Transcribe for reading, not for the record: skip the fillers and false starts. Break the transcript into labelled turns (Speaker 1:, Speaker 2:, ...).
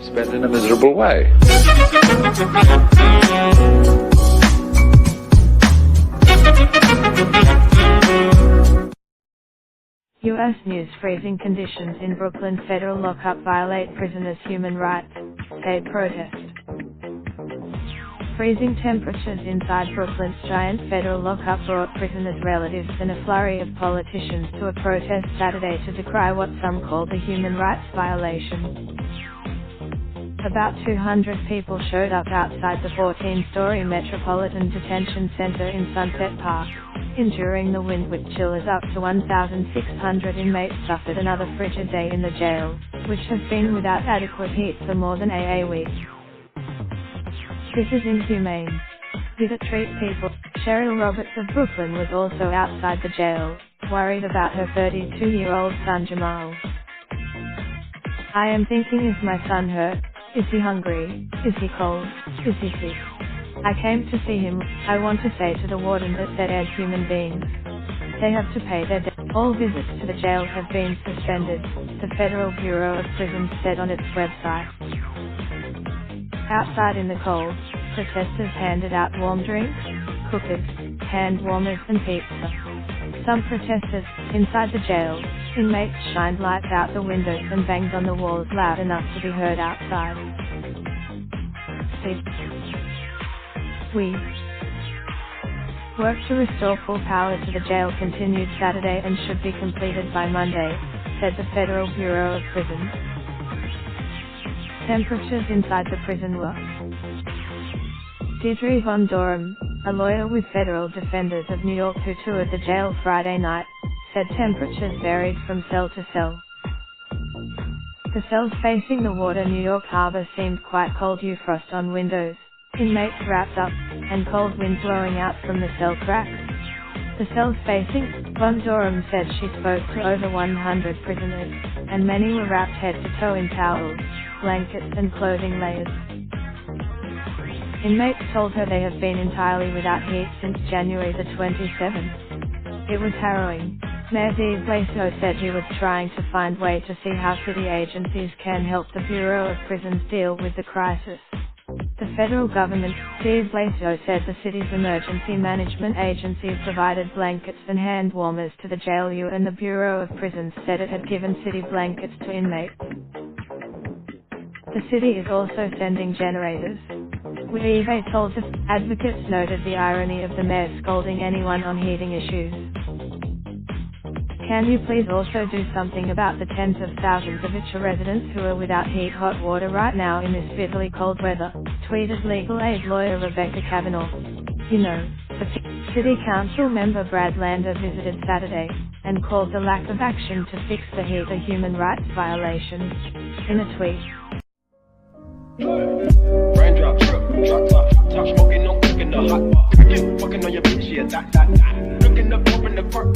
Speaker 1: spent in a miserable way.
Speaker 2: U.S. News: freezing conditions in Brooklyn federal lockup violate prisoners' human rights, say protest. Freezing temperatures inside Brooklyn's giant federal lockup brought prisoners' relatives and a flurry of politicians to a protest Saturday to decry what some called a human rights violation. About 200 people showed up outside the 14-story Metropolitan Detention Center in Sunset Park, enduring the wind with chillers. Up to 1,600 inmates suffered another frigid day in the jail, which has been without adequate heat for more than a week. This is inhumane. Did it treat people? Cheryl Roberts of Brooklyn was also outside the jail, worried about her 32-year-old son Jamal. "I am thinking, is my son hurt? Is he hungry? Is he cold? Is he sick? I came to see him. I want to say to the warden that they're human beings. They have to pay their debt." All visits to the jail have been suspended, the Federal Bureau of Prisons said on its website. Outside in the cold, protesters handed out warm drinks, cookers, hand warmers and pizza. Some protesters, inside the jail, inmates shined lights out the windows and banged on the walls loud enough to be heard outside. We work to restore full power to the jail continued Saturday and should be completed by Monday, said the Federal Bureau of Prisons. Temperatures inside the prison were. Deirdre Von Dorum, a lawyer with federal defenders of New York who toured the jail Friday night, said temperatures varied from cell to cell. The cells facing the water New York Harbor seemed quite cold. Frost on windows, inmates wrapped up, and cold wind blowing out from the cell cracks. The cells facing, Von Dorum said she spoke to over 100 prisoners, and many were wrapped head to toe in towels, blankets and clothing layers. Inmates told her they have been entirely without heat since January the 27th. It was harrowing. Mayor de Blasio said he was trying to find way to see how city agencies can help the Bureau of Prisons deal with the crisis. The federal government, de Blasio said the city's emergency management agency provided blankets and hand warmers to the jail. And the Bureau of Prisons said it had given city blankets to inmates. The city is also sending generators. We've told us. Advocates noted the irony of the mayor scolding anyone on heating issues. "Can you please also do something about the tens of thousands of Itcha residents who are without hot water right now in this bitterly cold weather?" tweeted legal aid lawyer Rebecca Kavanaugh. "You know, the city council member Brad Lander visited Saturday, and called the lack of action to fix the heat a human rights violation." In a tweet.
Speaker 3: Raindrop, drop top, top smoking, no cooking the hot pot. Cracking, fucking on your bitch, yeah, that. Looking up, open the park,